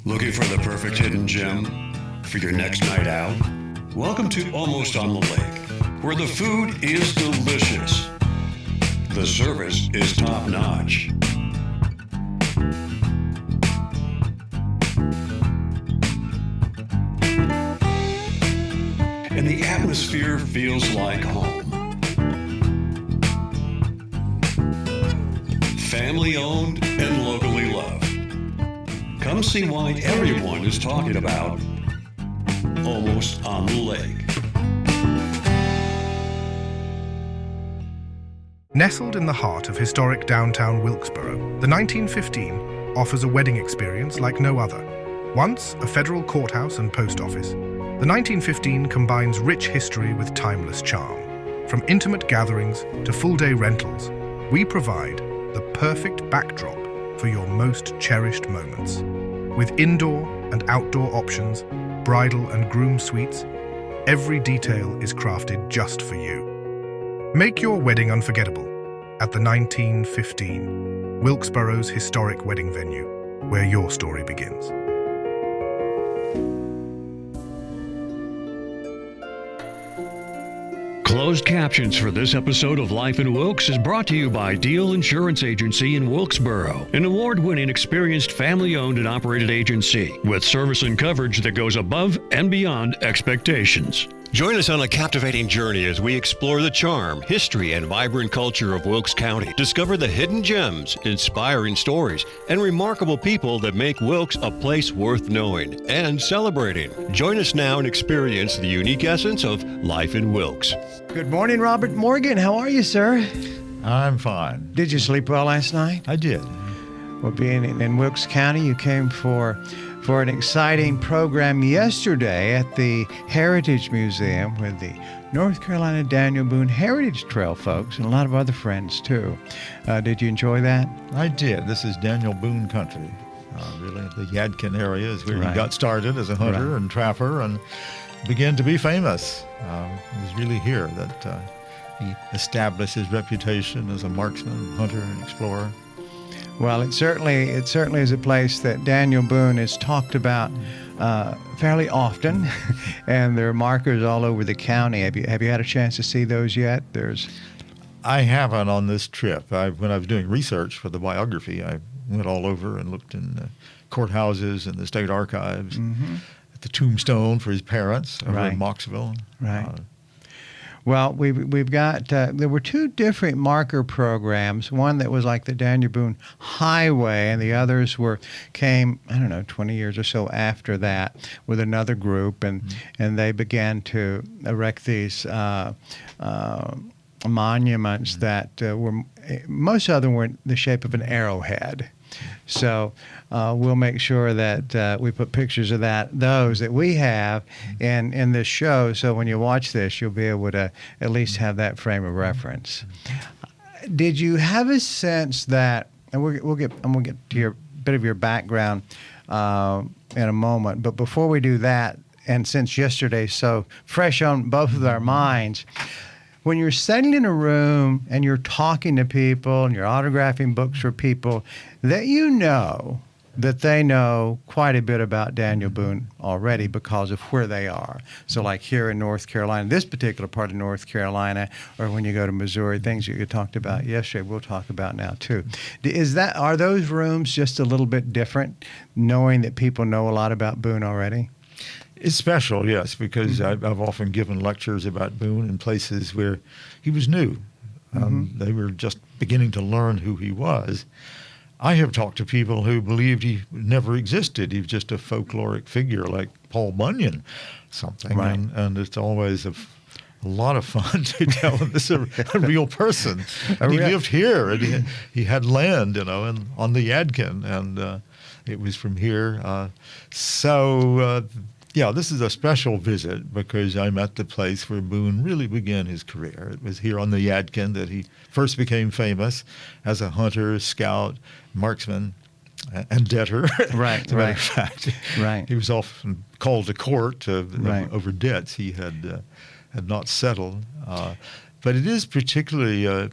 Looking for the perfect hidden gem for your next night out? Welcome to Almost on the Lake, where the food is delicious. The service is top-notch. And the atmosphere feels like home. Family-owned and locally loved. Come see why everyone is talking about Almost on the Lake. Nestled in the heart of historic downtown Wilkesboro, the 1915 offers a wedding experience like no other. Once a federal courthouse and post office, the 1915 combines rich history with timeless charm. From intimate gatherings to full-day rentals, we provide the perfect backdrop for your most cherished moments. With indoor and outdoor options, bridal and groom suites, every detail is crafted just for you. Make your wedding unforgettable at the 1915, Wilkesboro's historic wedding venue, where your story begins. Closed captions for this episode of Life in Wilkes is brought to you by Deal Insurance Agency in Wilkesboro, an award-winning, experienced, family-owned and operated agency with service and coverage that goes above and beyond expectations. Join us on a captivating journey as we explore the charm, history, and vibrant culture of Wilkes County. Discover the hidden gems, inspiring stories, and remarkable people that make Wilkes a place worth knowing and celebrating. Join us now and experience the unique essence of life in Wilkes. Good morning, Robert Morgan. How are you, sir? I'm fine. Did you sleep well last night? I did. Well, being in Wilkes County, you came for an exciting program yesterday at the Heritage Museum with the North Carolina Daniel Boone Heritage Trail folks and a lot of other friends, too. Did you enjoy that? I did. This is Daniel Boone country. Really, the Yadkin area is where Right. he got started as a hunter Right. and trapper and began to be famous. It was really here that he established his reputation as a marksman, hunter, and explorer. Well, it certainly is a place that Daniel Boone is talked about fairly often, and there are markers all over the county. Have you had a chance to see those yet? I haven't on this trip. When I was doing research for the biography, I went all over and looked in courthouses and the state archives, at the tombstone for his parents over Right. in Moxville. Right. Well, we've got there were two different marker programs. One that was like the Daniel Boone Highway, and the others came 20 years or so after that with another group, and they began to erect these monuments that were most of them were in the shape of an arrowhead. So we'll make sure that we put pictures of those that we have in this show. So when you watch this, you'll be able to at least have that frame of reference. Did you have a sense that, and I'm gonna get to your bit of your background in a moment, but before we do that, and since yesterday's so fresh on both of our minds, when you're sitting in a room and you're talking to people and you're autographing books for people that you know that they know quite a bit about Daniel Boone already because of where they are. So like here in North Carolina, this particular part of North Carolina, or when you go to Missouri, things that you talked about yesterday, we'll talk about now too. Are those rooms just a little bit different, knowing that people know a lot about Boone already? It's special, yes, because I've often given lectures about Boone in places where he was new. They were just beginning to learn who he was. I have talked to people who believed he never existed. He was just a folkloric figure like Paul Bunyan, something. Right. And it's always a lot of fun to tell him this is a real person. And he lived here, and he had land, and on the Yadkin, and it was from here. Yeah, this is a special visit because I'm at the place where Boone really began his career. It was here on the Yadkin that he first became famous as a hunter, scout, marksman, and debtor. Right, As a matter of fact, Right. he was often called to court Right. over debts he had not settled. But it is particularly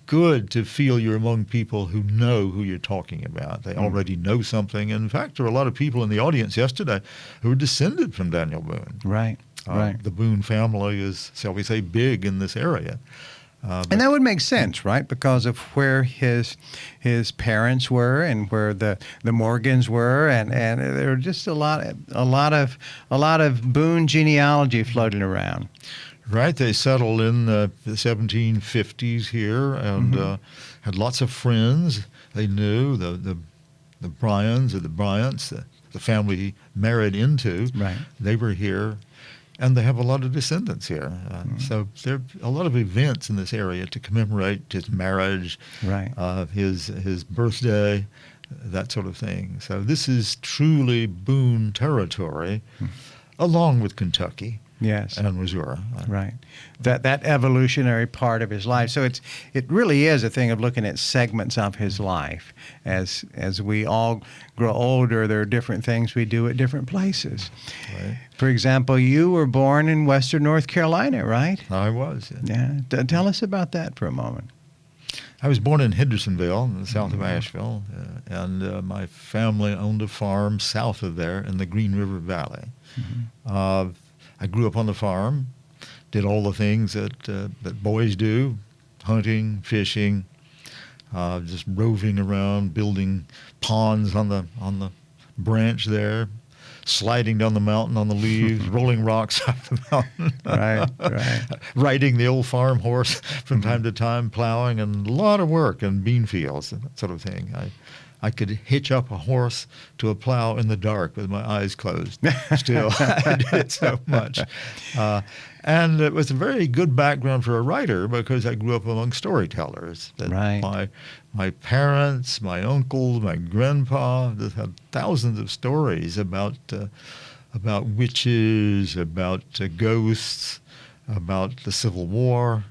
good to feel you're among people who know who you're talking about. They already know something. In fact, there were a lot of people in the audience yesterday who were descended from Daniel Boone. Right. Right. The Boone family is, shall we say, big in this area. And that would make sense, right? Because of where his parents were and where the Morgans were, and there were just a lot of Boone genealogy floating around. Right, they settled in the 1750s here and had lots of friends. They knew the Bryans or the Bryants, the family he married into. Right, they were here. And they have a lot of descendants here. So there are a lot of events in this area to commemorate his marriage, right, his birthday, that sort of thing. So this is truly Boone territory, along with Kentucky. Yes. And Missouri. Right. That evolutionary part of his life. So it really is a thing of looking at segments of his life. As we all grow older, there are different things we do at different places. Right. For example, you were born in Western North Carolina, right? I was. Yeah. Tell us about that for a moment. I was born in Hendersonville, in the south of Asheville, and my family owned a farm south of there in the Green River Valley. I grew up on the farm, did all the things that boys do, hunting, fishing, just roving around, building ponds on the branch there, sliding down the mountain on the leaves, rolling rocks off the mountain. Right. Riding the old farm horse from time to time, plowing, and a lot of work in bean fields, that sort of thing. I could hitch up a horse to a plow in the dark with my eyes closed. Still, I did it so much. And it was a very good background for a writer because I grew up among storytellers. Right. My parents, my uncles, my grandpa just had thousands of stories about witches, about ghosts, about the Civil War,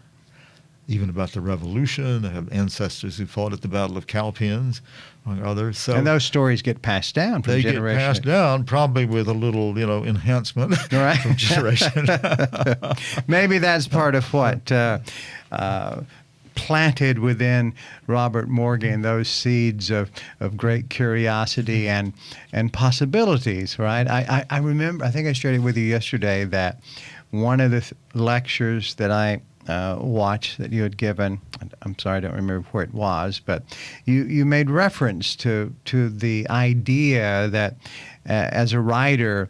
even about the Revolution. I have ancestors who fought at the Battle of Cowpens, among others. So and those stories get passed down from generation. They get passed down, probably with a little, enhancement from generation. Maybe that's part of what planted within Robert Morgan those seeds of great curiosity and possibilities, right? I remember, I think I shared it with you yesterday, that one of the lectures that I watch that you had given, I'm sorry, I don't remember where it was, but you made reference to the idea that as a writer,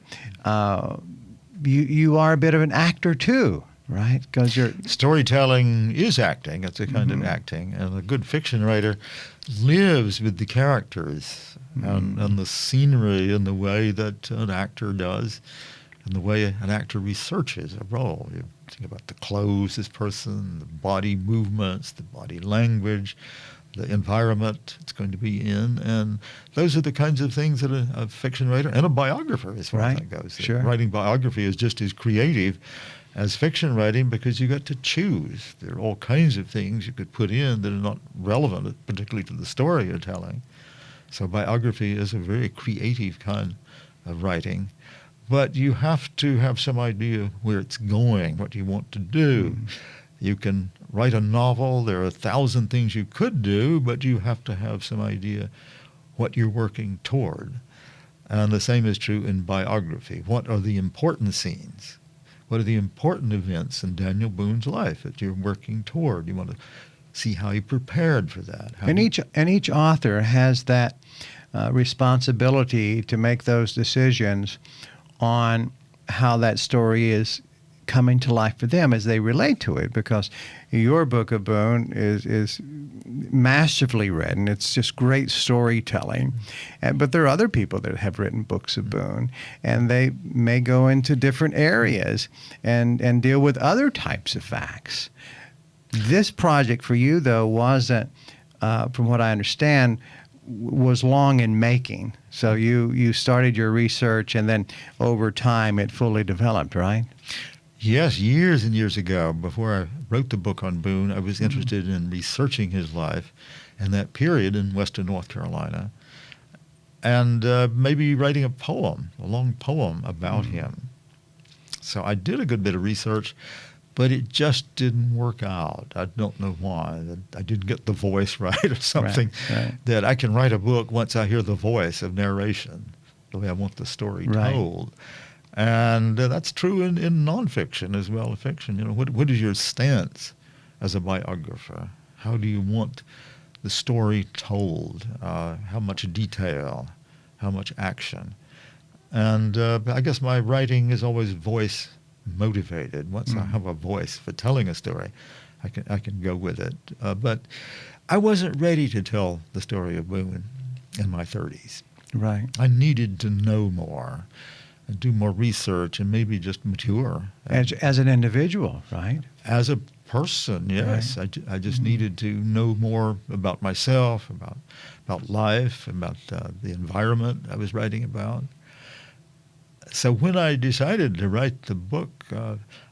you are a bit of an actor too, right? Because storytelling is acting. It's a kind of acting, and a good fiction writer lives with the characters and the scenery in the way that an actor does, and the way an actor researches a role. You think about the clothes this person, the body movements, the body language, the environment it's going to be in, and those are the kinds of things that a fiction writer and a biographer, as far as that goes. Sure. Writing biography is just as creative as fiction writing because you got to choose. There are all kinds of things you could put in that are not relevant, particularly to the story you're telling. So biography is a very creative kind of writing. But you have to have some idea where it's going, what you want to do. You can write a novel. There are 1,000 things you could do, but you have to have some idea what you're working toward. And the same is true in biography. What are the important scenes? What are the important events in Daniel Boone's life that you're working toward? You want to see how he prepared for that. And each author has that responsibility to make those decisions on how that story is coming to life for them as they relate to it, because your book of Boone is masterfully written. It's just great storytelling. But there are other people that have written books of Boone, and they may go into different areas and deal with other types of facts. This project for you, though, wasn't, from what I understand, was long in making. So you started your research, and then over time it fully developed, right? Yes, years and years ago, before I wrote the book on Boone, I was interested in researching his life and that period in Western North Carolina, and maybe writing a long poem about him. So I did a good bit of research, but it just didn't work out. I don't know why. I didn't get the voice right or something. Right. That I can write a book once I hear the voice of narration, the way I want the story told. And that's true in nonfiction as well as fiction. You know, what is your stance as a biographer? How do you want the story told? How much detail? How much action? And I guess my writing is always voice motivated. Once I have a voice for telling a story, I can go with it. But I wasn't ready to tell the story of Boone in my 30s. Right. I needed to know more and do more research and maybe just mature. As an individual, right? As a person, yes. Right. I just needed to know more about myself, about life, about the environment I was writing about. So when I decided to write the book,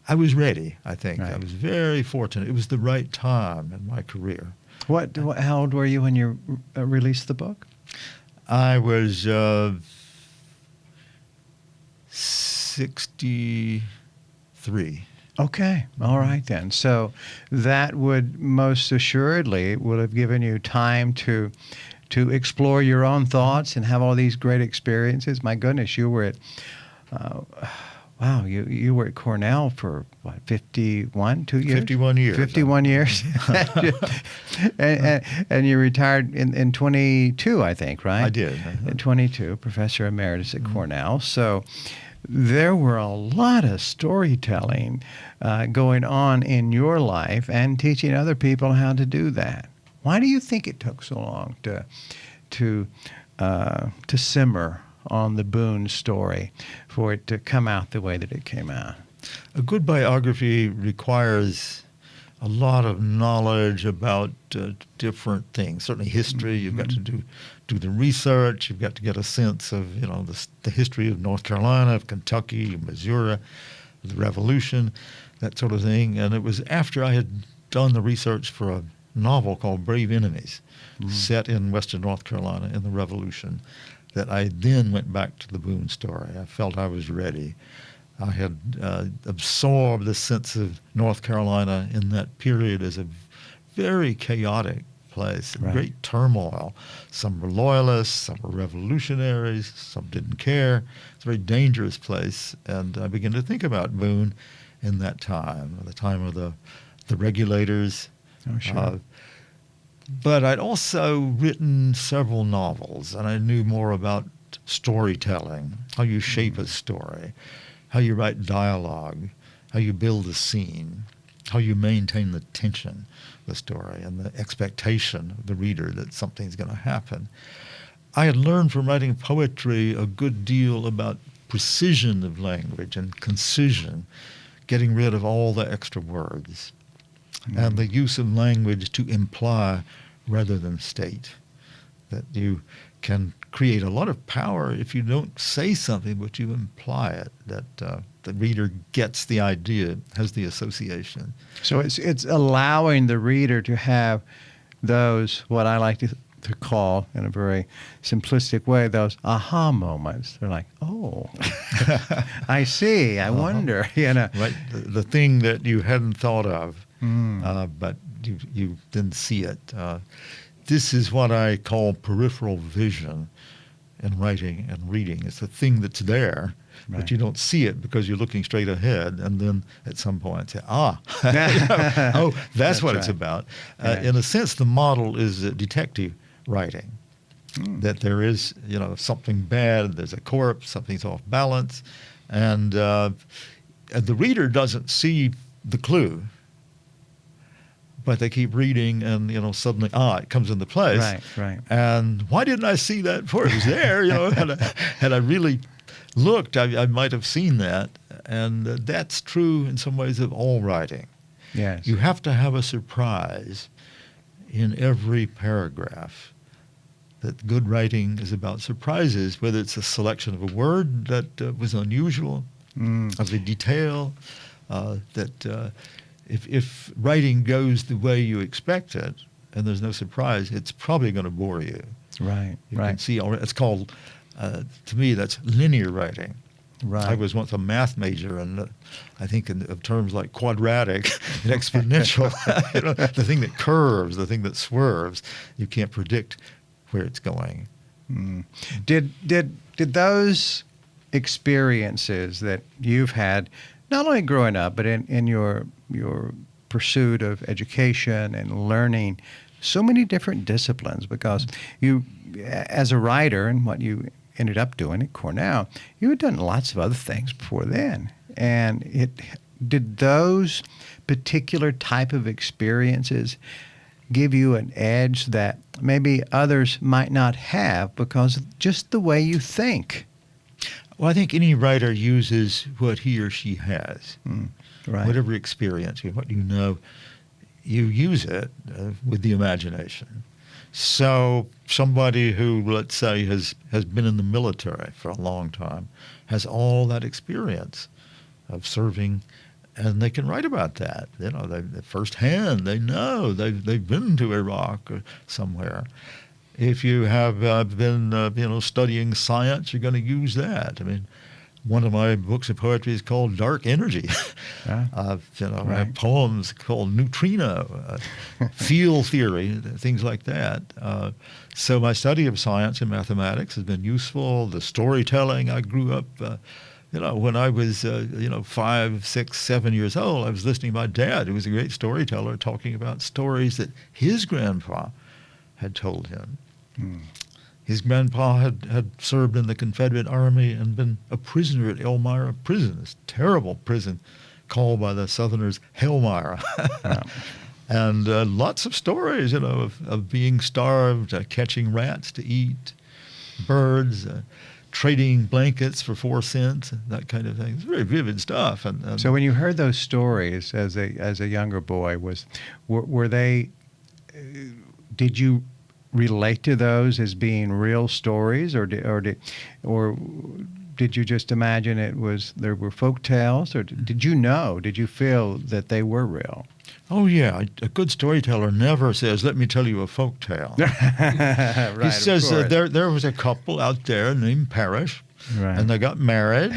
I was ready, I think. Right. I was very fortunate. It was the right time in my career. How old were you when you released the book? I was 63. Okay. All right then. So that would most assuredly would have given you time to explore your own thoughts and have all these great experiences. My goodness, you were at you were at Cornell for what, 51, 2 years? 51 years. 51 years. and you retired in 22, I think, right? I did. In 22, professor emeritus at Cornell. So there were a lot of storytelling going on in your life and teaching other people how to do that. Why do you think it took so long to simmer on the Boone story for it to come out the way that it came out? A good biography requires a lot of knowledge about different things. Certainly history. You've got to do the research. You've got to get a sense of the history of North Carolina, of Kentucky, Missouri, the Revolution, that sort of thing. And it was after I had done the research for a novel called Brave Enemies, set in western North Carolina in the Revolution, that I then went back to the Boone story. I felt I was ready. I had absorbed the sense of North Carolina in that period as a very chaotic place, Right. great turmoil. Some were loyalists, some were revolutionaries, some didn't care. It's a very dangerous place. And I began to think about Boone in that time, the time of the regulators. Oh, sure. But I'd also written several novels, and I knew more about storytelling, how you shape a story, how you write dialogue, how you build a scene, how you maintain the tension of the story and the expectation of the reader that something's going to happen. I had learned from writing poetry a good deal about precision of language and concision, getting rid of all the extra words, and the use of language to imply rather than state, that you can create a lot of power if you don't say something but you imply it, that the reader gets the idea, has the association. So it's allowing the reader to have those, what I like to call in a very simplistic way, those aha moments. They're like, oh, I see, I wonder, Right, the thing that you hadn't thought of, but you didn't see it. This is what I call peripheral vision in writing and reading. It's the thing that's there, Right. but you don't see it because you're looking straight ahead, and then at some point say, oh, that's what it's right. about. Yeah. In a sense, the model is detective writing, that there is, something bad, there's a corpse, something's off balance, and the reader doesn't see the clue, but they keep reading, and suddenly it comes into place. Right. And why didn't I see that before? It was there. Had I really looked, I might have seen that. And that's true in some ways of all writing. Yes. You have to have a surprise in every paragraph. That good writing is about surprises, whether it's a selection of a word that was unusual, of the detail, if writing goes the way you expect it and there's no surprise, it's probably going to bore you. Right. You can see, it's called, to me, that's linear writing. Right. I was once a math major, and I think of terms like quadratic and exponential, the thing that curves, the thing that swerves, you can't predict where it's going. Mm. Did those experiences that you've had, not only growing up, but in your pursuit of education and learning so many different disciplines, because you, as a writer, and what you ended up doing at Cornell, you had done lots of other things before then. And did those particular type of experiences give you an edge that maybe others might not have because of just the way you think? Well, I think any writer uses what he or she has. Right. Whatever experience, what you know, you use it with the imagination. So somebody who, let's say, has been in the military for a long time, has all that experience of serving, and they can write about that. You know, they firsthand, they know, they've been to Iraq or somewhere. If you have been, studying science, you're going to use that. I mean, one of my books of poetry is called Dark Energy. Yeah. I Right. have poems called Neutrino, Field Theory, things like that. So my study of science and mathematics has been useful. The storytelling, I grew up, when I was, 5, 6, 7 years old, I was listening to my dad, who was a great storyteller, talking about stories that his grandpa had told him. His grandpa had served in the Confederate Army and been a prisoner at Elmira Prison, this terrible prison called by the Southerners Hellmire. And lots of stories, of being starved, catching rats to eat, birds, trading blankets for 4 cents, that kind of thing. It's very vivid stuff. And so when you heard those stories as a younger boy, were they? Did you relate to those as being real stories, or did you just imagine there were folk tales, or did you feel that they were real? Oh yeah, a good storyteller never says, "Let me tell you a folk tale." Right, he says there was a couple out there named Parrish, right. and they got married,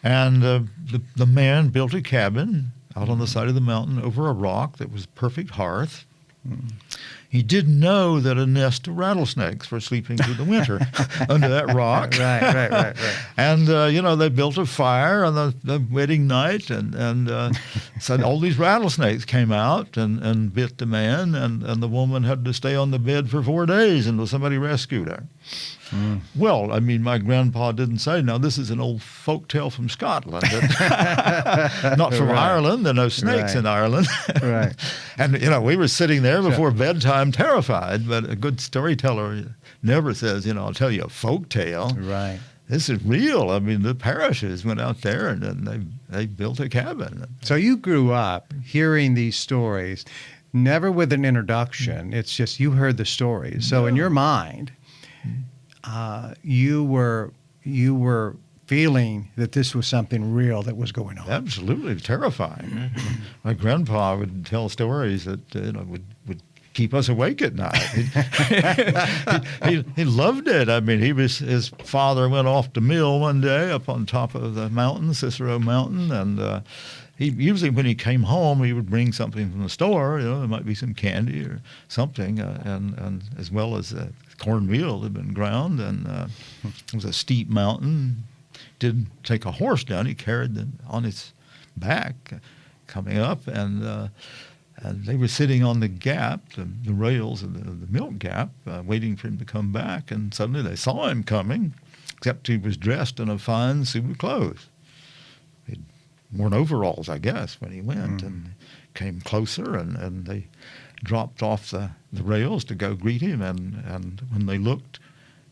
and the man built a cabin out on the side of the mountain over a rock that was a perfect hearth. He didn't know that a nest of rattlesnakes were sleeping through the winter under that rock. Right. And, they built a fire on the wedding night, and so all these rattlesnakes came out and bit the man, and the woman had to stay on the bed for 4 days until somebody rescued her. Well, I mean, my grandpa didn't say, now this is an old folk tale from Scotland. Not from Right. Ireland. There are no snakes Right. in Ireland. Right. And, we were sitting there before bedtime terrified, but a good storyteller never says, I'll tell you a folk tale. Right. This is real. I mean, the Parishes went out there and they built a cabin. So you grew up hearing these stories, never with an introduction. It's just you heard the stories. So in your mind, you were feeling that this was something real that was going on. Absolutely terrifying. My grandpa would tell stories that would keep us awake at night. He loved it. I mean, his father went off to mill one day up on top of the mountain, Cicero Mountain, and he usually when he came home he would bring something from the store. There might be some candy or something, and as well as cornmeal had been ground, and it was a steep mountain. Didn't take a horse down. He carried them on his back coming up, and they were sitting on the gap, the rails of the milk gap, waiting for him to come back, and suddenly they saw him coming, except he was dressed in a fine suit of clothes. He'd worn overalls, I guess, when he went, and came closer, and they dropped off the rails to go greet him, and when they looked,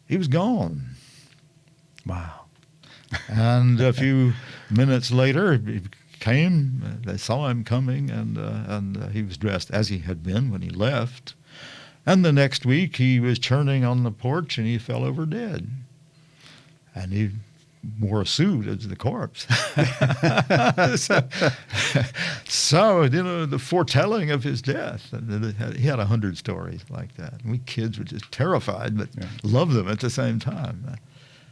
he was gone. Wow. And a few minutes later, he came. They saw him coming, and he was dressed as he had been when he left. And the next week, he was churning on the porch, and he fell over dead. And he wore a suit as the corpse. So, the foretelling of his death. He had 100 stories like that. And we kids were just terrified, but loved them at the same time.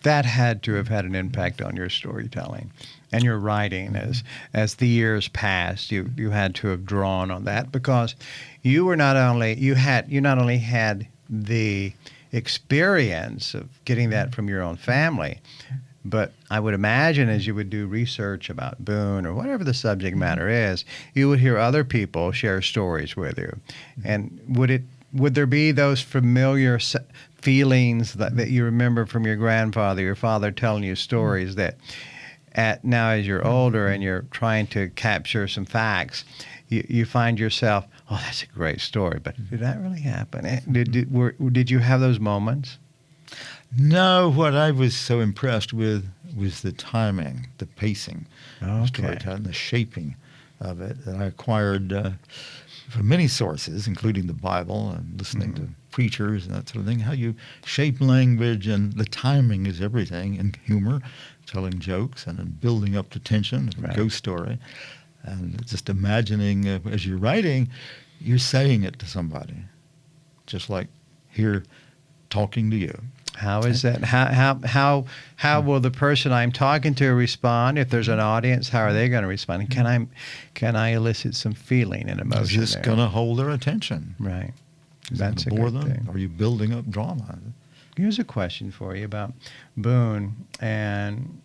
That had to have had an impact on your storytelling and your writing as the years passed. You had to have drawn on that because you not only had the experience of getting that from your own family, but I would imagine as you would do research about Boone or whatever the subject matter is, you would hear other people share stories with you. And would there be those familiar feelings that you remember from your grandfather, your father telling you stories that now as you're older and you're trying to capture some facts, you find yourself, oh, that's a great story, but did that really happen? Did you have those moments? No, what I was so impressed with was the timing, the pacing, of storytelling, the shaping of it that I acquired from many sources, including the Bible and listening to preachers and that sort of thing. How you shape language, and the timing is everything, and humor, telling jokes, and then building up the tension of a ghost story. And just imagining as you're writing, you're saying it to somebody, just like here talking to you. How is that? How will the person I'm talking to respond? If there's an audience, how are they going to respond? And can I elicit some feeling and emotion? Is this going to hold their attention? Right. That's a good thing. Are you building up drama? Here's a question for you about Boone. And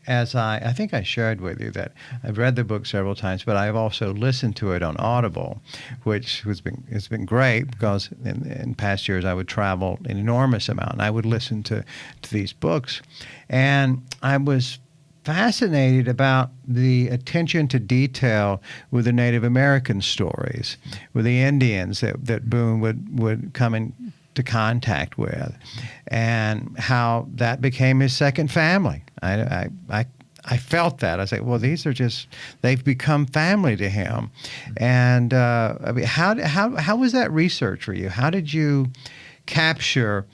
as I think I shared with you that I've read the book several times, but I've also listened to it on Audible, which has been great because in past years I would travel an enormous amount and I would listen to these books. And I was fascinated about the attention to detail with the Native American stories, with the Indians that Boone would come into contact with, and how that became his second family. I felt that. I said, well, they've become family to him. And I mean, how was that research for you? How did you capture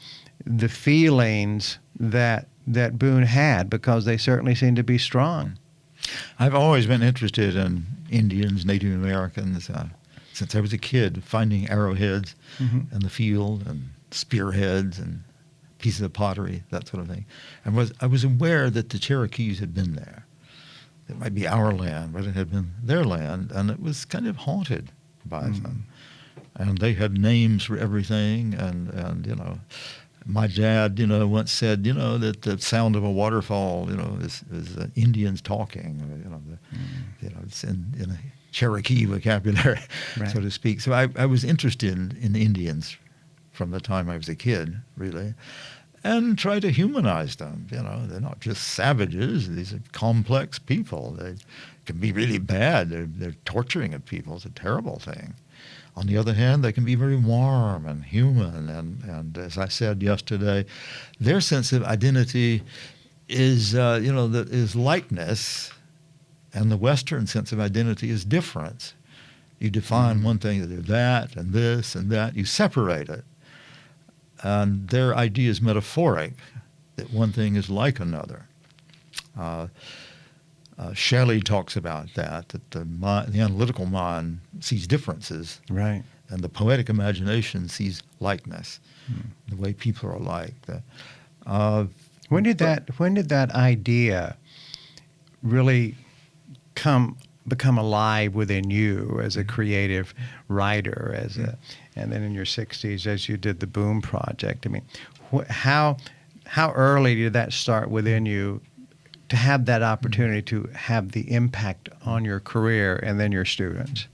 the feelings that Boone had? Because they certainly seemed to be strong. I've always been interested in Indians, Native Americans, since I was a kid, finding arrowheads in the field and spearheads and pieces of pottery, that sort of thing. And I was aware that the Cherokees had been there. It might be our land, but it had been their land, and it was kind of haunted by them. And they had names for everything, and you know, my dad, you know, once said, you know, that the sound of a waterfall, you know, is Indians talking, you know, it's in a Cherokee vocabulary, so to speak. So I was interested in Indians from the time I was a kid, really, and try to humanize them. You know, they're not just savages. These are complex people. They can be really bad. They're torturing of people. It's a terrible thing. On the other hand, they can be very warm and human. And as I said yesterday, their sense of identity is, is likeness, and the Western sense of identity is difference. You define one thing, they're that and this and that. You separate it. And their idea is metaphoric, that one thing is like another. Shelley talks about that the analytical mind sees differences, right, and the poetic imagination sees likeness, the way people are alike. When did that idea really become alive within you as a creative writer, and then in your 60s as you did the Boone Project? I mean, how early did that start within you to have that opportunity to have the impact on your career and then your students?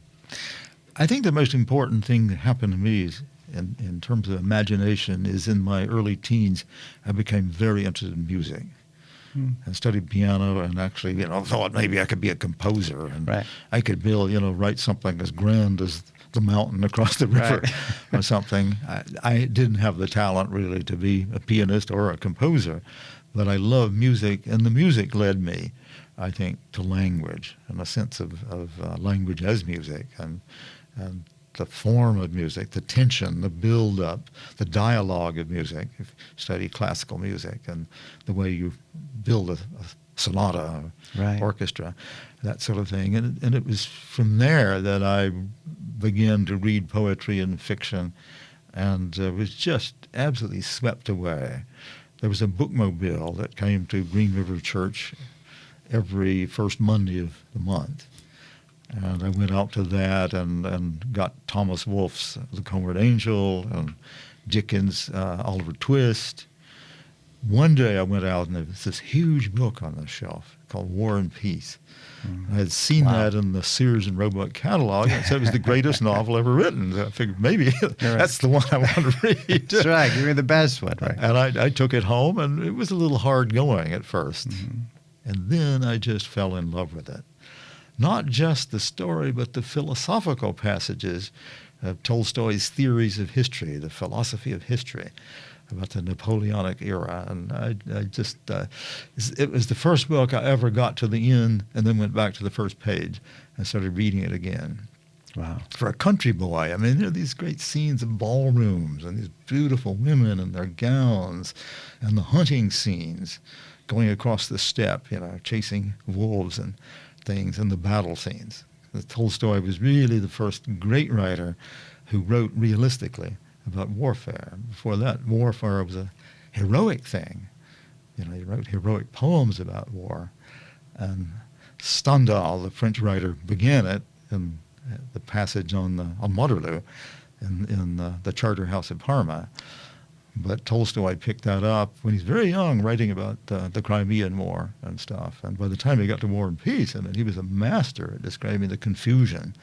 I think the most important thing that happened to me is, in terms of imagination, is in my early teens, I became very interested in music. And studied piano, and actually, thought maybe I could be a composer, and I could write something as grand as the mountain across the river, or something. I didn't have the talent really to be a pianist or a composer, but I love music, and the music led me, I think, to language, and a sense of language as music, and the form of music, the tension, the build-up, the dialogue of music. If you study classical music and the way you build a sonata, orchestra, that sort of thing. And it was from there that I began to read poetry and fiction, and was just absolutely swept away there was a bookmobile that came to Green River Church every first Monday of the month. And I went out to that and got Thomas Wolfe's The Comeward Angel and Dickens' Oliver Twist. One day I went out and there was this huge book on the shelf called War and Peace. I had seen that in the Sears and Roebuck catalog, and said it was the greatest novel ever written. So I figured maybe that's the one I want to read. That's right. You're the best one, right? And I took it home, and it was a little hard going at first. And then I just fell in love with it. Not just the story, but the philosophical passages of Tolstoy's theories of history, the philosophy of history, about the Napoleonic era. And I just, it was the first book I ever got to the end and then went back to the first page and started reading it again. Wow. For a country boy, I mean, there are these great scenes of ballrooms and these beautiful women in their gowns and the hunting scenes going across the steppe, chasing wolves and things, and the battle scenes. Tolstoy was really the first great writer who wrote realistically about warfare. Before that, warfare was a heroic thing. He wrote heroic poems about war. And Stendhal, the French writer, began it in the passage on Waterloo in the Charterhouse of Parma. But Tolstoy picked that up when he's very young, writing about the Crimean War and stuff. And by the time he got to War and Peace, I mean, he was a master at describing the confusion,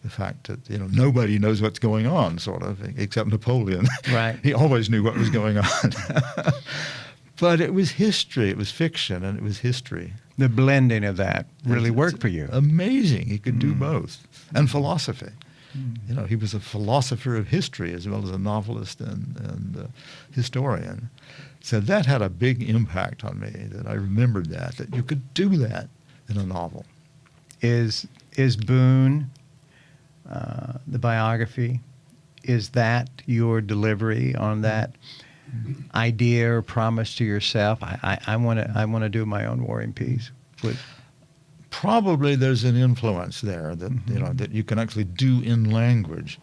the fact that nobody knows what's going on, sort of, except Napoleon. Right. He always knew what was going on. But it was history, it was fiction, and it was history. The blending of that really worked for you. Amazing. He could do both. And philosophy. He was a philosopher of history as well as a novelist and historian. So that had a big impact on me, that I remembered that you could do that in a novel. Is Boone, the biography, is that your delivery on that idea or promise to yourself? I want to do my own War and Peace. Probably there's an influence there that that you can actually do in language,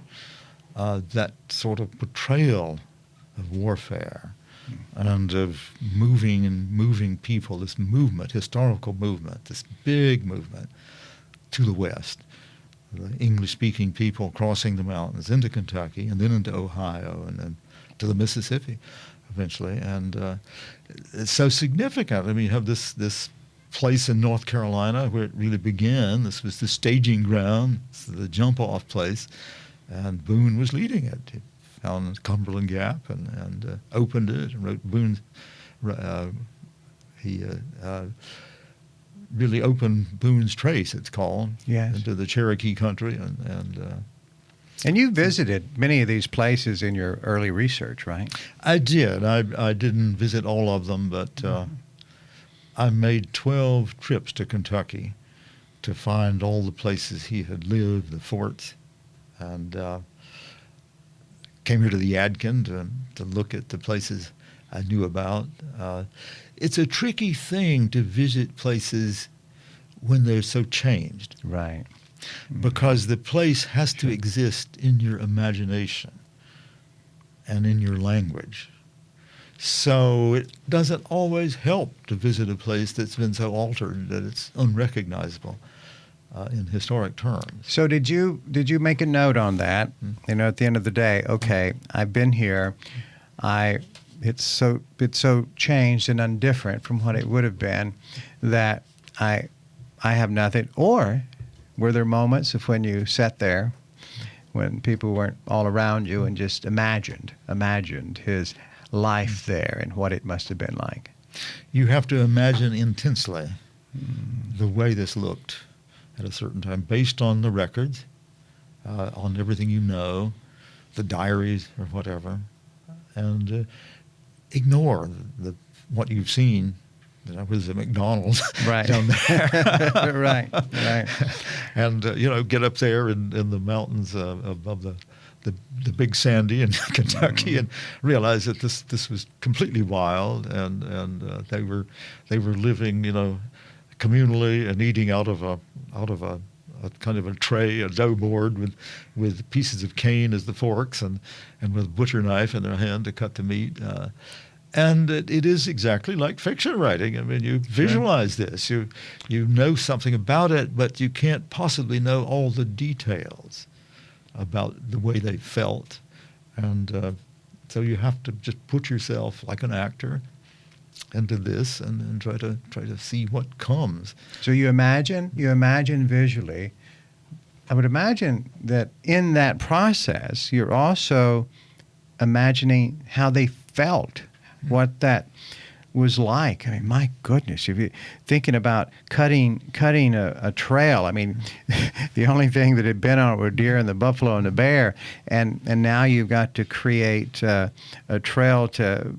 that sort of portrayal of warfare and of moving people, this movement, historical movement, this big movement to the west, the English-speaking people crossing the mountains into Kentucky and then into Ohio and then to the Mississippi eventually. And it's so significant. I mean, you have this place in North Carolina where it really began. This was the staging ground, the jump-off place, and Boone was leading it. He found Cumberland Gap and opened it and wrote Boone's. He really opened Boone's Trace, it's called, into the Cherokee country. And you visited many of these places in your early research, right? I did. I didn't visit all of them, but I made 12 trips to Kentucky to find all the places he had lived, the forts, and came here to the Yadkin to look at the places I knew about. It's a tricky thing to visit places when they're so changed. Right. Because the place has to exist in your imagination and in your language. So it doesn't always help to visit a place that's been so altered that it's unrecognizable in historic terms. So did you make a note on that? At the end of the day, okay, I've been here. It's so changed and undifferent from what it would have been that I have nothing. Or were there moments of when you sat there, when people weren't all around you, and just imagined his life there and what it must have been like? You have to imagine intensely the way this looked at a certain time, based on the records, on everything you know, the diaries or whatever, and ignore what you've seen. Was at McDonald's right down there, right, and get up there in the mountains above the Big Sandy in Kentucky and realize that this was completely wild, and they were living communally and eating out of a kind of a tray, a dough board with pieces of cane as the forks and with a butcher knife in their hand to cut the meat. And it is exactly like fiction writing. I mean, you visualize this. You know something about it, but you can't possibly know all the details about the way they felt. And so you have to just put yourself like an actor into this and try to see what comes. So you imagine visually. I would imagine that in that process, you're also imagining how they felt, what that was like. I mean, my goodness, if you're thinking about cutting a trail, I mean, the only thing that had been on it were deer and the buffalo and the bear, and now you've got to create a trail to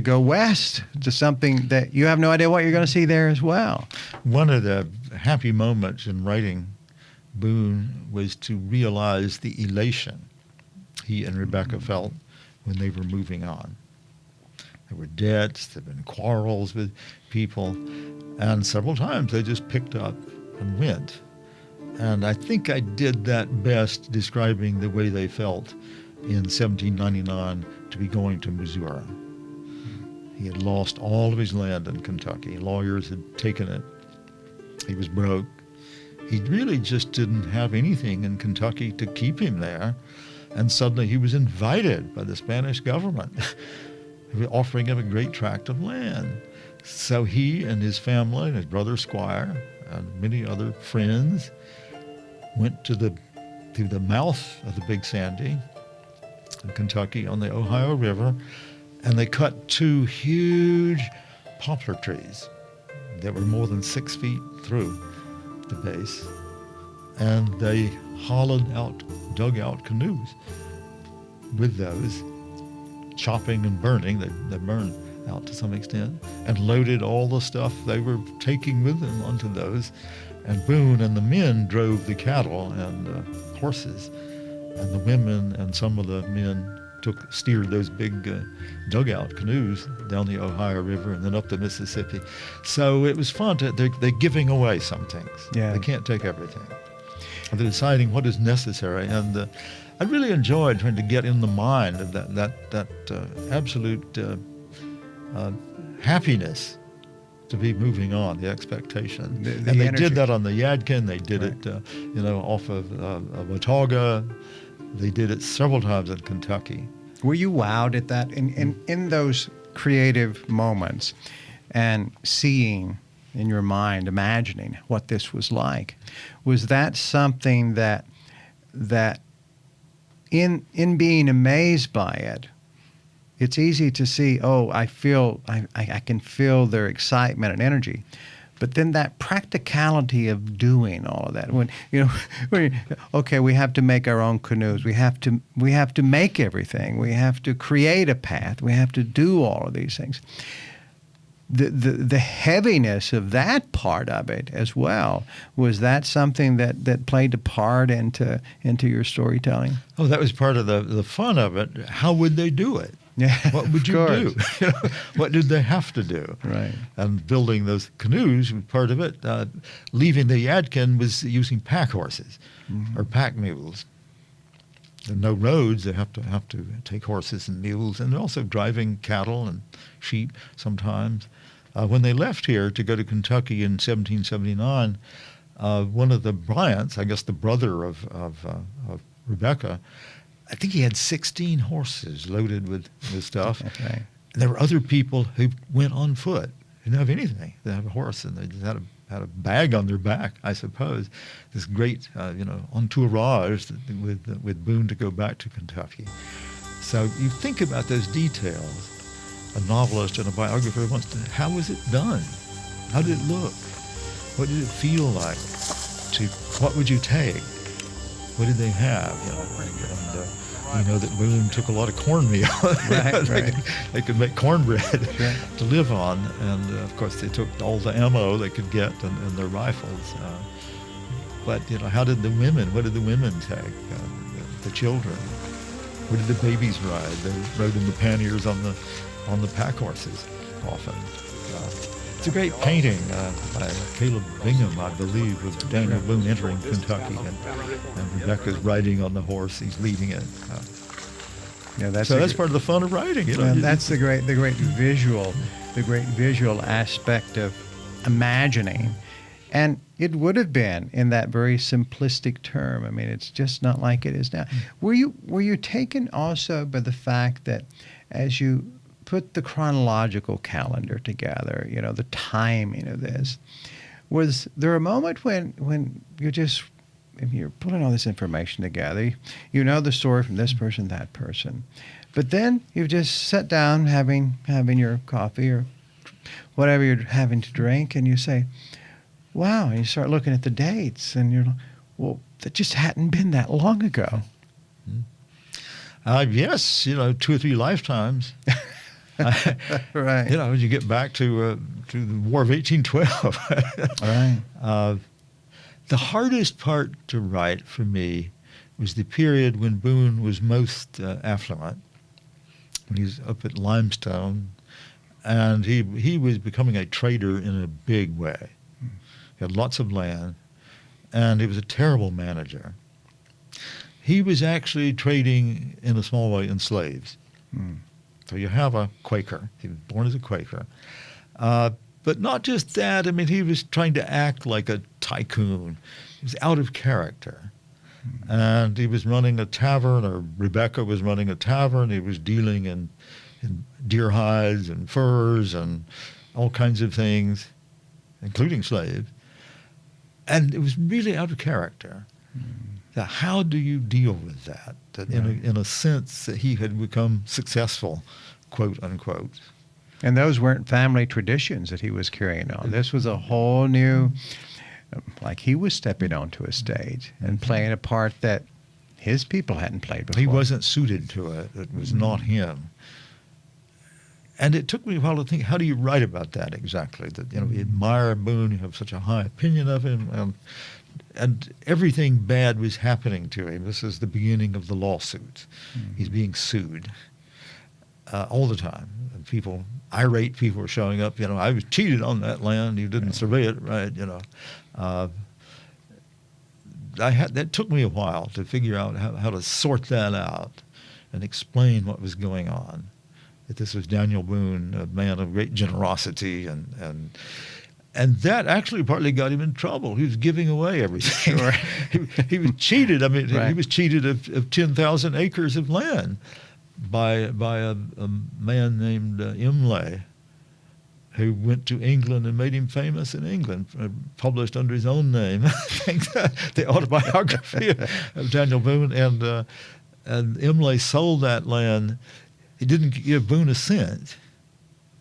go west to something that you have no idea what you're going to see there as well. One of the happy moments in writing Boone was to realize the elation he and Rebecca felt when they were moving on. There were debts, there had been quarrels with people, and several times they just picked up and went. And I think I did that best describing the way they felt in 1799 to be going to Missouri. He had lost all of his land in Kentucky. Lawyers had taken it. He was broke. He really just didn't have anything in Kentucky to keep him there. And suddenly he was invited by the Spanish government, offering him a great tract of land. So he and his family and his brother Squire and many other friends went to the mouth of the Big Sandy in Kentucky on the Ohio River, and they cut 2 huge poplar trees that were more than 6 feet through the base, and they dug out canoes with those, chopping and burning. They burned out to some extent, and loaded all the stuff they were taking with them onto those. And Boone and the men drove the cattle and horses, and the women and some of the men steered those big dugout canoes down the Ohio River and then up the Mississippi. So it was fun. They're giving away some things. Yeah. They can't take everything. And they're deciding what is necessary. And I really enjoyed trying to get in the mind of that absolute happiness to be moving on, the expectation. The and they energy. did that on the Yadkin. They did Right. it, off of Watauga. They did it several times in Kentucky. Were you wowed at that in those creative moments and seeing in your mind, imagining what this was like? Was that something that in being amazed by it, it's easy to see, I can feel their excitement and energy. But then that practicality of doing all of that, okay, we have to make our own canoes. We have to make everything. We have to create a path. We have to do all of these things. The heaviness of that part of it as well, was that something that played a part into your storytelling? Oh, that was part of the fun of it. How would they do it? Yeah, what would you do? What did they have to do? Right. And building those canoes was part of it. Leaving the Yadkin was using pack horses or pack mules. There are no roads. They have to take horses and mules, and also driving cattle and sheep sometimes. When they left here to go to Kentucky in 1779, one of the Bryants, I guess the brother of Rebecca, I think he had 16 horses loaded with stuff. Right. And there were other people who went on foot. They didn't have anything. They had a horse, and they just had a bag on their back, I suppose. This great, entourage with Boone to go back to Kentucky. So you think about those details. A novelist and a biographer wants to, how was it done? How did it look? What did it feel like? What would you take? What did they have? And we know that Boone took a lot of cornmeal. Right. They could make cornbread Sure. to live on, and of course they took all the ammo they could get and their rifles. But how did the women? What did the women take? The children. What did the babies ride? They rode in the panniers on the pack horses often. It's a great painting by Caleb Bingham, I believe, with Daniel Boone entering Kentucky, and Rebecca's riding on the horse. He's leading it. Yeah, that's so that's part of the fun of writing. You know, and that's the great visual aspect of imagining. And it would have been in that very simplistic term. I mean, it's just not like it is now. Were you taken also by the fact that as you put the chronological calendar together, you know, the timing of this, was there a moment when you're putting all this information together, you know the story from this person, that person, but then you just sat down having your coffee or whatever you're having to drink, and you say, wow, and you start looking at the dates, and you're like, well, that just hadn't been that long ago. Yes, you know, 2 or 3 lifetimes. Right. You know, you get back to the War of 1812. Right. The hardest part to write for me was the period when Boone was most affluent, when he was up at Limestone, and he was becoming a trader in a big way. He had lots of land, and he was a terrible manager. He was actually trading in a small way in slaves. So you have a Quaker. He was born as a Quaker. But not just that. I mean, he was trying to act like a tycoon. He was out of character. And he was running a tavern, or Rebecca was running a tavern. He was dealing in deer hides and furs and all kinds of things, including slaves. And it was really out of character. Now, how do you deal with that? That in a sense that he had become successful, quote unquote. And those weren't family traditions that he was carrying on. This was a whole new, like he was stepping onto a stage and playing a part that his people hadn't played before. He wasn't suited to it. It was not him. And it took me a while to think, how do you write about that exactly? That, you know, you admire Boone, you have such a high opinion of him, and everything bad was happening to him. This is the beginning of the lawsuits. He's being sued all the time. And irate people were showing up. You know, I was cheated on that land. You didn't survey it right. You know, that took me a while to figure out how to sort that out and explain what was going on. That this was Daniel Boone, a man of great generosity, and that actually partly got him in trouble. He was giving away everything. Sure. he was cheated. I mean, Right. he was cheated of 10,000 acres of land by a man named Imlay, who went to England and made him famous in England, published under his own name. I think the autobiography of Daniel Boone, and Imlay sold that land. He didn't give Boone a cent.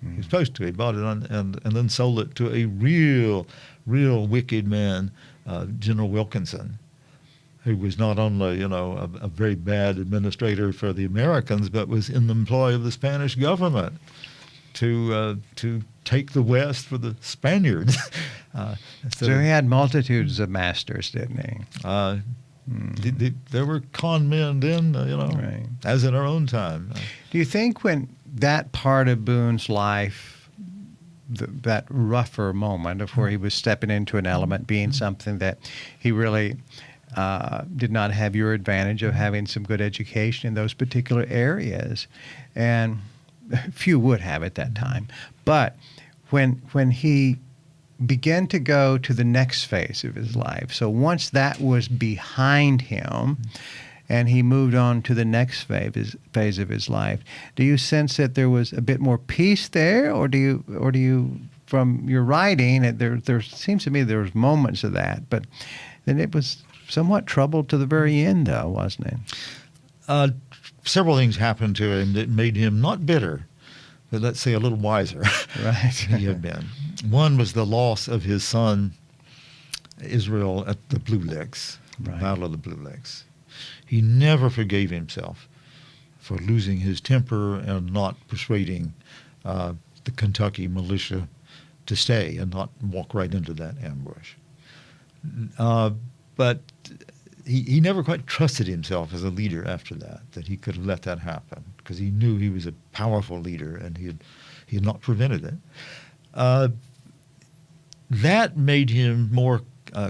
He was supposed to. He bought it and then sold it to a real wicked man, General Wilkinson, who was not only, you know, a very bad administrator for the Americans, but was in the employ of the Spanish government to take the West for the Spaniards. So he had multitudes of masters, didn't he? There were con men then, you know, Right. as in our own time. Do you think when that part of Boone's life, that rougher moment of where he was stepping into an element, being something that he really did not have your advantage of having some good education in those particular areas, and few would have at that time, but when he began to go to the next phase of his life, so once that was behind him, and he moved on to the next phase of his life, do you sense that there was a bit more peace there, or do you from your writing, there seems to me there was moments of that, but then it was somewhat troubled to the very end, though, wasn't it? Several things happened to him that made him not bitter, but let's say a little wiser Right. than he had been. One was the loss of his son, Israel, at the Blue Licks, the Right. Battle of the Blue Licks. He never forgave himself for losing his temper and not persuading the Kentucky militia to stay and not walk right into that ambush. But he never quite trusted himself as a leader after that he could let that happen, because he knew he was a powerful leader and he had not prevented it. That made him more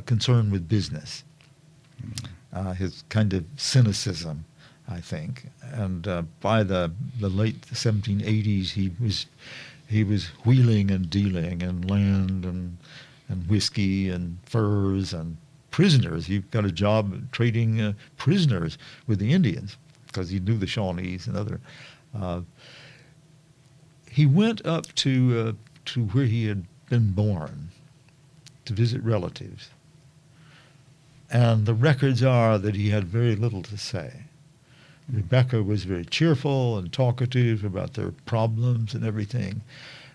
concerned with business. His kind of cynicism I think. And by the late 1780s, he was wheeling and dealing in land and whiskey and furs and prisoners. He got a job trading prisoners with the Indians because he knew the Shawnees and other. He went up to where he had been born to visit relatives. And the records are that he had very little to say. Rebecca was very cheerful and talkative about their problems and everything.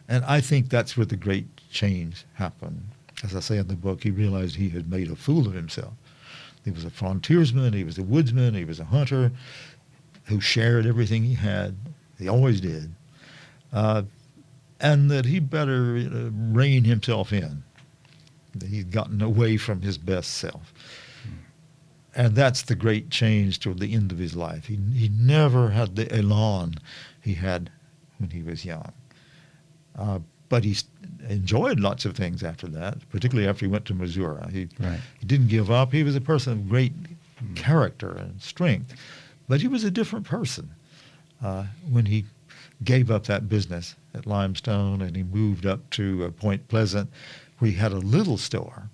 And I think that's where the great change happened. As I say in the book, he realized he had made a fool of himself. He was a frontiersman, he was a woodsman, he was a hunter who shared everything he had. He always did. And that he better rein himself in. That he'd gotten away from his best self. And that's the great change toward the end of his life. He never had the elan he had when he was young. But he enjoyed lots of things after that, particularly after he went to Missouri. He didn't give up. He was a person of great character and strength. But he was a different person when he gave up that business at Limestone and he moved up to Point Pleasant, where he had a little store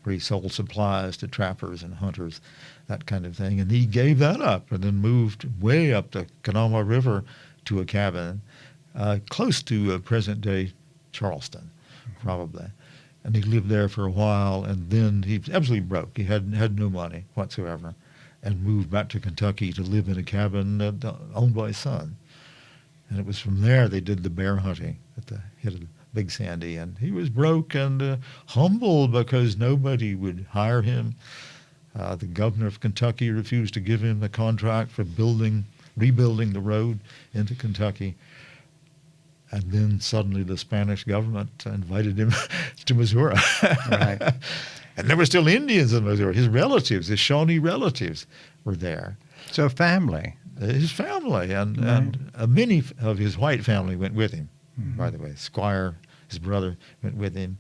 where he sold supplies to trappers and hunters, that kind of thing. And he gave that up and then moved way up the Kanawha River to a cabin close to present-day Charleston, probably. And he lived there for a while, and then he was absolutely broke. He had no money whatsoever, and moved back to Kentucky to live in a cabin owned by his son. And it was from there they did the bear hunting at the head of the Big Sandy. And he was broke and humble because nobody would hire him. The governor of Kentucky refused to give him the contract for rebuilding the road into Kentucky. And then suddenly the Spanish government invited him to Missouri. Right. And there were still Indians in Missouri. His relatives, his Shawnee relatives, were there. So family. His family, and many of his white family went with him, by the way. Squire, his brother, went with him.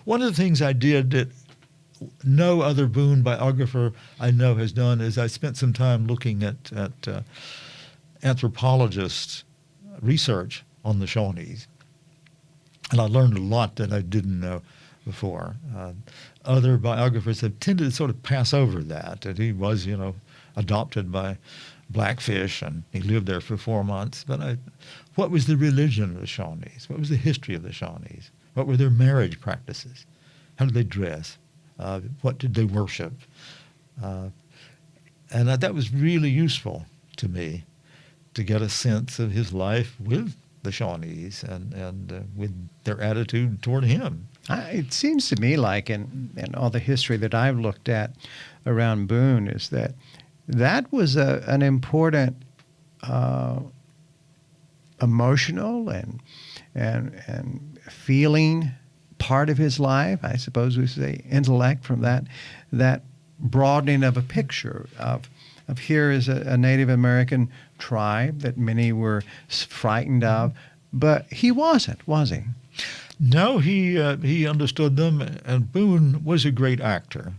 One of the things I did that no other Boone biographer I know has done is I spent some time looking at anthropologists' research on the Shawnees. And I learned a lot that I didn't know before. Other biographers have tended to sort of pass over that he was, adopted by Blackfish, and he lived there for 4 months. But what was the religion of the Shawnees? What was the history of the Shawnees? What were their marriage practices? How did they dress? What did they worship? And that was really useful to me to get a sense of his life with the Shawnees and with their attitude toward him. It seems to me like in all the history that I've looked at around Boone is that was an important emotional and feeling part of his life. I suppose we say intellect from that broadening of a picture of here is a Native American tribe that many were frightened of, but he wasn't, was he? No, he understood them, and Boone was a great actor.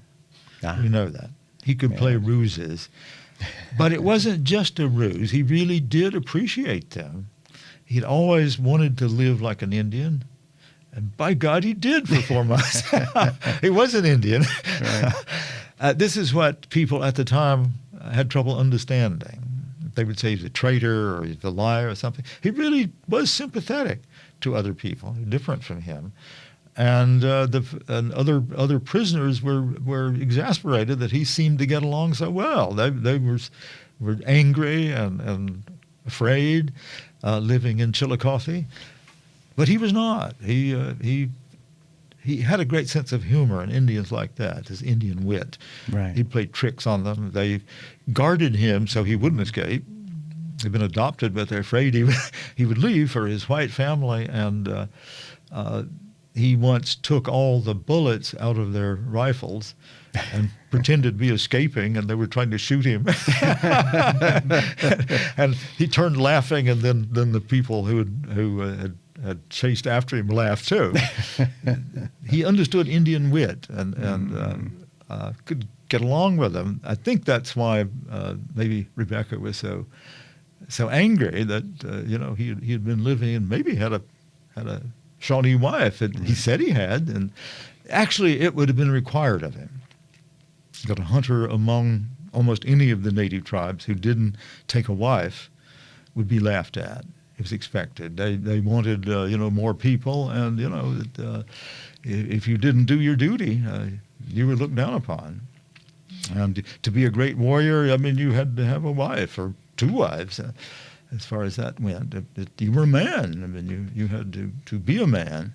We know that. He could play ruses. But it wasn't just a ruse. He really did appreciate them. He'd always wanted to live like an Indian, and by God, he did for 4 months. He was an Indian. Right. This is what people at the time had trouble understanding. They would say he's a traitor or he's a liar or something. He really was sympathetic to other people, different from him. And other prisoners were exasperated that he seemed to get along so well. They were angry and afraid, living in Chillicothe, but he was not. He had a great sense of humor, and Indians like that, his Indian wit. Right. He played tricks on them. They guarded him so he wouldn't escape. He'd been adopted, but they're afraid he would leave for his white family, and he once took all the bullets out of their rifles and pretended to be escaping, and they were trying to shoot him. And he turned laughing, and then the people who had chased after him laughed too. He understood Indian wit, and could get along with him. I think that's why maybe Rebecca was so angry that he had been living and maybe had a Shawnee wife. He said he had, and actually it would have been required of him that a hunter among almost any of the native tribes who didn't take a wife would be laughed at. It was expected. They wanted more people, and if you didn't do your duty, you were looked down upon. And to be a great warrior, I mean, you had to have a wife or two wives, as far as that went. You were a man. I mean, you had to be a man.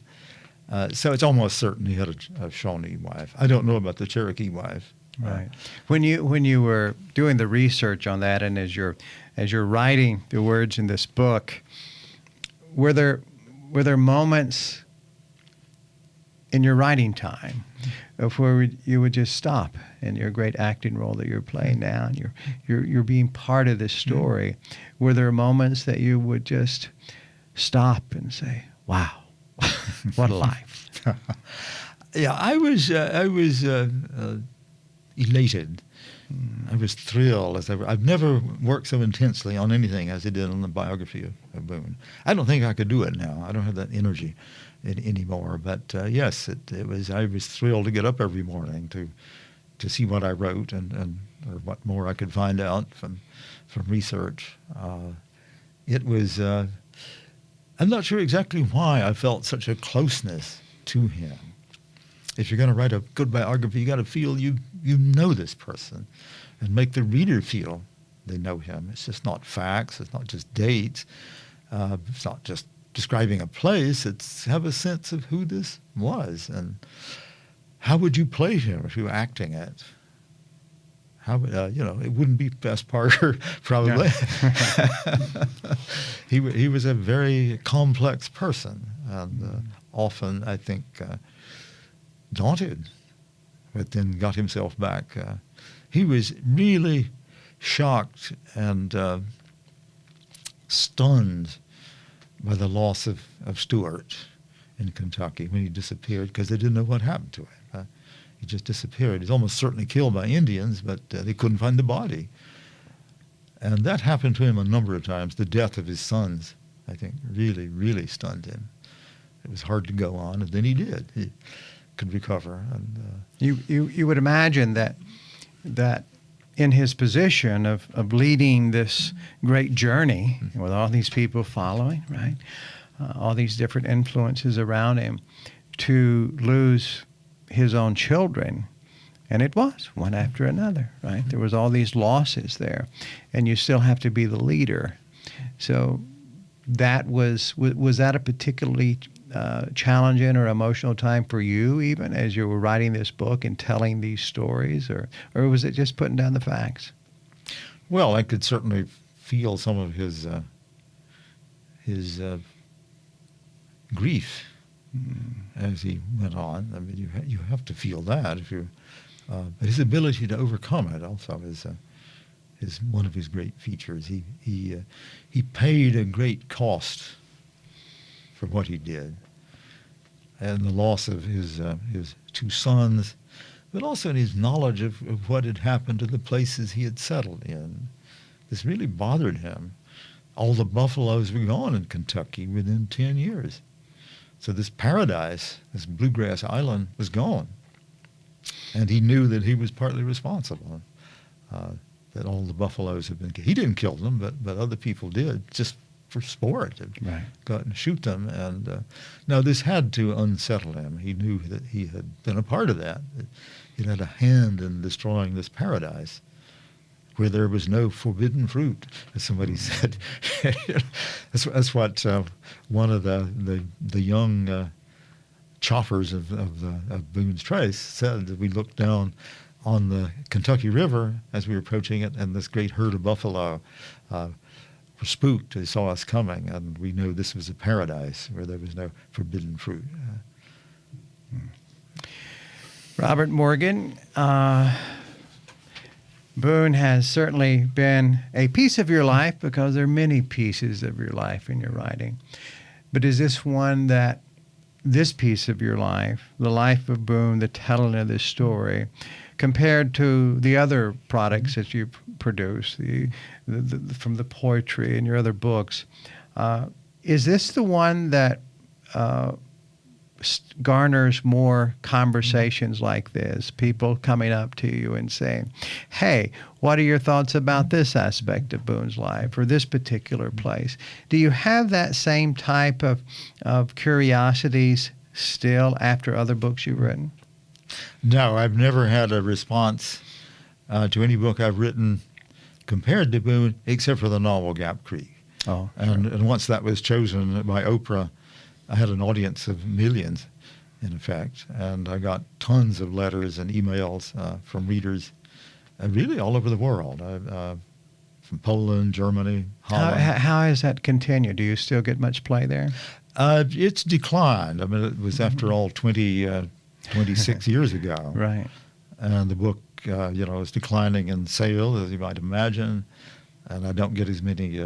So it's almost certain he had a Shawnee wife. I don't know about the Cherokee wife. Right. When you were doing the research on that, and as you're writing the words in this book, were there moments in your writing time of where you would just stop in your great acting role that you're playing now, and you're being part of this story? Were there moments that you would just stop and say, "Wow, what a life"? Yeah, I was elated. I was thrilled. I've never worked so intensely on anything as I did on the biography of Boone. I don't think I could do it now. I don't have that energy anymore. But yes, it was. I was thrilled to get up every morning to see what I wrote and or what more I could find out from research. It was. I'm not sure exactly why I felt such a closeness to him. If you're going to write a good biography, you got to feel you know this person, and make the reader feel they know him. It's just not facts. It's not just dates. It's not just describing a place. It's have a sense of who this was, and how would you play him if you were acting it. How it wouldn't be Bess Parker probably. No. He was a very complex person, and often I think daunted, but then got himself back. He was really shocked and stunned by the loss of Stuart in Kentucky when he disappeared, because they didn't know what happened to him. He just disappeared. He's almost certainly killed by Indians, but they couldn't find the body. And that happened to him a number of times. The death of his sons, I think, really, really stunned him. It was hard to go on, and then he did. He could recover. And you would imagine that in his position of leading this great journey with all these people following, right, all these different influences around him, to lose his own children, and it was one after another, right? There was all these losses there, and you still have to be the leader. So that was that a particularly challenging or emotional time for you, even as you were writing this book and telling these stories, or was it just putting down the facts? Well, I could certainly feel some of his grief as he went on. I mean, you have to feel that if you. But his ability to overcome it also is one of his great features. He paid a great cost for what he did, and the loss of his two sons, but also in his knowledge of what had happened to the places he had settled in. This really bothered him. All the buffaloes were gone in Kentucky within 10 years. So this paradise, this bluegrass island, was gone. And he knew that he was partly responsible, that all the buffaloes had been killed. He didn't kill them, but other people did, just for sport. Right. Go out and shoot them. And now this had to unsettle him. He knew that he had been a part of that. He had a hand in destroying this paradise where there was no forbidden fruit, as somebody said. That's what one of the young choppers of Boone's Trace said. That we looked down on the Kentucky River as we were approaching it, and this great herd of buffalo were spooked. They saw us coming, and we knew this was a paradise where there was no forbidden fruit. Robert Morgan, Boone has certainly been a piece of your life, because there are many pieces of your life in your writing. But is this one this piece of your life, the life of Boone, the telling of this story, compared to the other products that you produce, from the poetry and your other books, is this the one that garners more conversations like this, people coming up to you and saying, hey, what are your thoughts about this aspect of Boone's life or this particular place? Do you have that same type of curiosities still after other books you've written? No, I've never had a response to any book I've written compared to Boone, except for the novel Gap Creek. Oh, and once that was chosen by Oprah, I had an audience of millions, in effect, and I got tons of letters and emails from readers, really all over the world, from Poland, Germany, Holland. How has that continued? Do you still get much play there? It's declined. I mean, it was after all 26 years ago. Right. And the book, is declining in sales, as you might imagine, and I don't get as many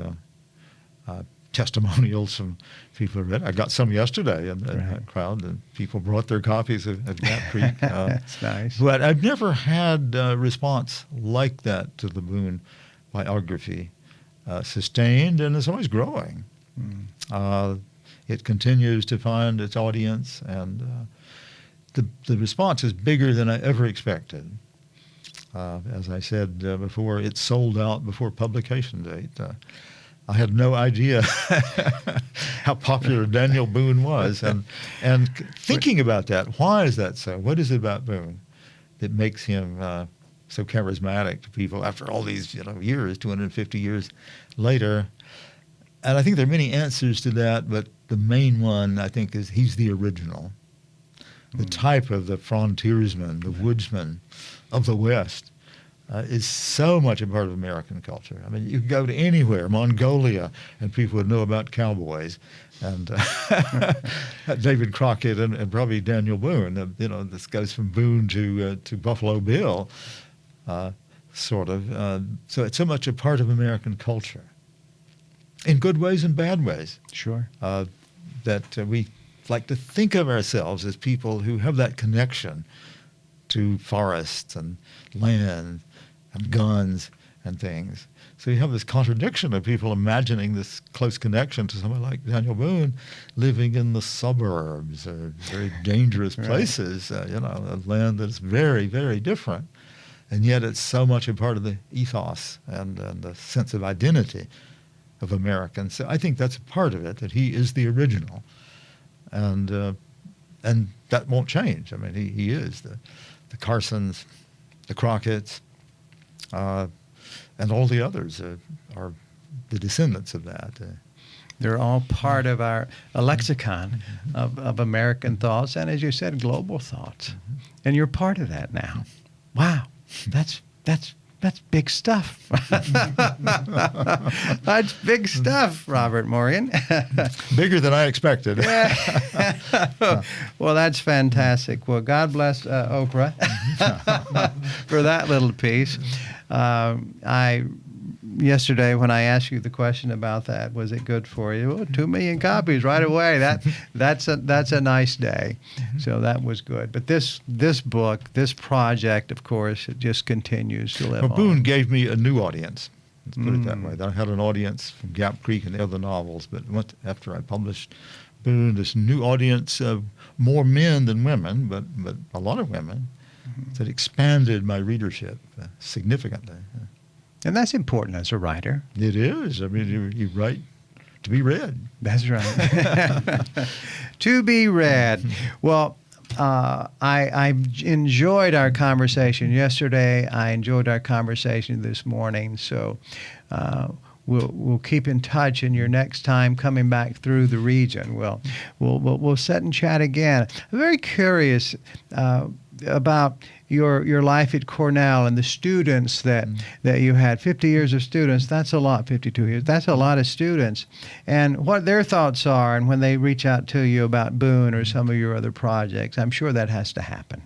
testimonials from people who read it. I got some yesterday in that crowd, and people brought their copies of Gap Creek. That's nice. But I've never had a response like that to the Boone biography, sustained, and it's always growing. It continues to find its audience, and the response is bigger than I ever expected. As I said before, it sold out before publication date. I had no idea how popular Daniel Boone was, and thinking about that, why is that so? What is it about Boone that makes him so charismatic to people after all these years, 250 years later? And I think there are many answers to that, but the main one I think is he's the original, the type of the frontiersman, the woodsman of the West. Is so much a part of American culture. I mean, you could go to anywhere, Mongolia, and people would know about cowboys, and David Crockett and probably Daniel Boone. This goes from Boone to Buffalo Bill, sort of. So it's so much a part of American culture, in good ways and bad ways. Sure. That we like to think of ourselves as people who have that connection to forests and land and guns and things. So you have this contradiction of people imagining this close connection to someone like Daniel Boone living in the suburbs or very dangerous places, a land that's very, very different. And yet it's so much a part of the ethos and the sense of identity of Americans. So I think that's a part of it, that he is the original. And that won't change. I mean, he is. The Carsons, the Crockett's, and all the others are the descendants of that. They're all part of our lexicon of American thoughts, and as you said, global thoughts. And you're part of that now. Wow, that's big stuff. That's big stuff, Robert Morgan. Bigger than I expected. Well, that's fantastic. Well, God bless Oprah for that little piece. Yesterday, when I asked you the question about that, was it good for you? Oh, 2 million copies right away. That's a nice day. So that was good. But this book, this project, of course, it just continues to live on. Boone gave me a new audience. Let's put it that way. I had an audience from Gap Creek and the other novels, but after I published Boone, this new audience of more men than women, but a lot of women, that expanded my readership significantly. And that's important as a writer. It is. I mean, you write to be read. That's right. To be read. Well, I enjoyed our conversation yesterday. I enjoyed our conversation this morning. So we'll keep in touch. And your next time coming back through the region, we'll sit and chat again. I'm very curious about your life at Cornell and the students that you had. 50 years of students, that's a lot. 52 years, that's a lot of students. And what their thoughts are, and when they reach out to you about Boone or some of your other projects, I'm sure that has to happen.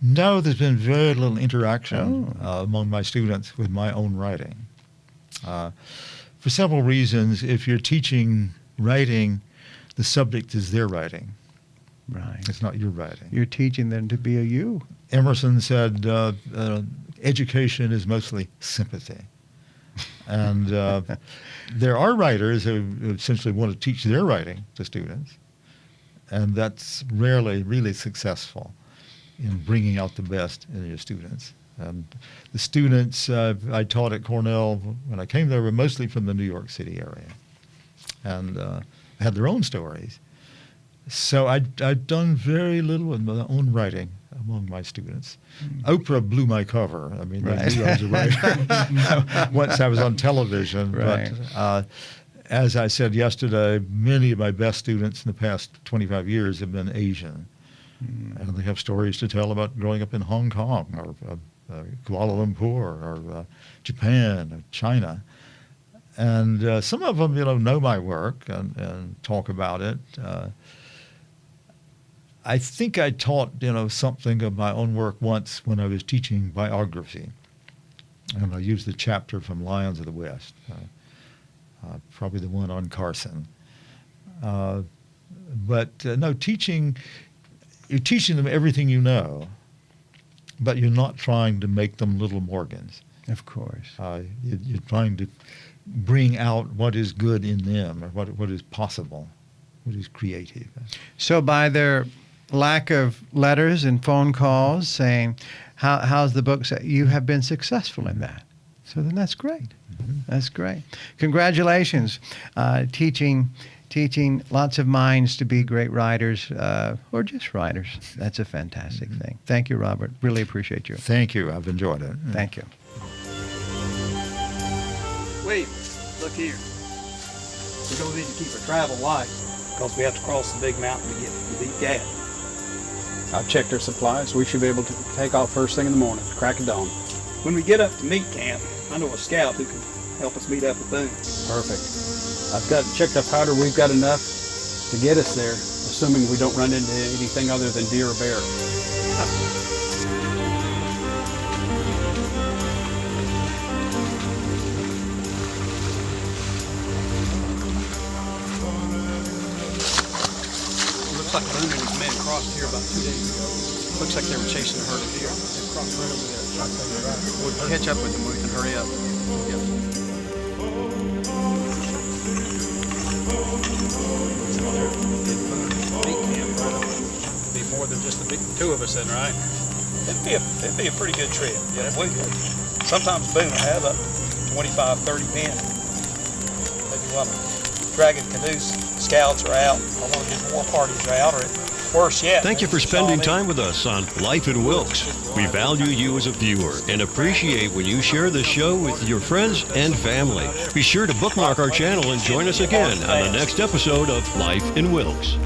No, there's been very little interaction among my students with my own writing. For several reasons. If you're teaching writing, the subject is their writing. Right. It's not your writing. You're teaching them to be a you. Emerson said, education is mostly sympathy. And there are writers who essentially want to teach their writing to students, and that's rarely really successful in bringing out the best in your students. And the students I taught at Cornell when I came there were mostly from the New York City area, and had their own stories. So I'd done very little in my own writing among my students. Oprah blew my cover. I mean, they knew I was a writer once I was on television. Right. But as I said yesterday, many of my best students in the past 25 years have been Asian. And they have stories to tell about growing up in Hong Kong or Kuala Lumpur or Japan or China. And some of them, know my work and talk about it. I think I taught, something of my own work once when I was teaching biography. And I used the chapter from Lions of the West, probably the one on Carson. But no, you're teaching them everything you know, but you're not trying to make them little Morgans. Of course. You're trying to bring out what is good in them, or what is possible, what is creative. So by their lack of letters and phone calls saying, how's the book, you have been successful in that. So then that's great. Mm-hmm. That's great. Congratulations. Teaching lots of minds to be great writers, or just writers. That's a fantastic thing. Thank you, Robert. Really appreciate you. Thank you. I've enjoyed it. Thank you. Wait, look here. We're going to need to keep a travel light because we have to cross the big mountain to get to beat Gad. I've checked our supplies. We should be able to take off first thing in the morning, crack of dawn. When we get up to meat camp, I know a scout who can help us meet up with Boone. Perfect. I've got checked our powder. We've got enough to get us there, assuming we don't run into anything other than deer or bear. Looks like Boone and his men crossed here about 2 days ago. Looks like they were chasing a herd of deer. They crossed right over there. We'll catch up with them. We can hurry up. Yep. Be more than just the two of us then, right? It'd be a pretty good trip. Yeah, sometimes Boone will have up 25, 30 men. Maybe while the dragging canoes, scouts are out, or one of his war parties are out, or worse yet. Thank you for spending time with us on Life in Wilkes. We value you as a viewer and appreciate when you share the show with your friends and family. Be sure to bookmark our channel and join us again on the next episode of Life in Wilkes.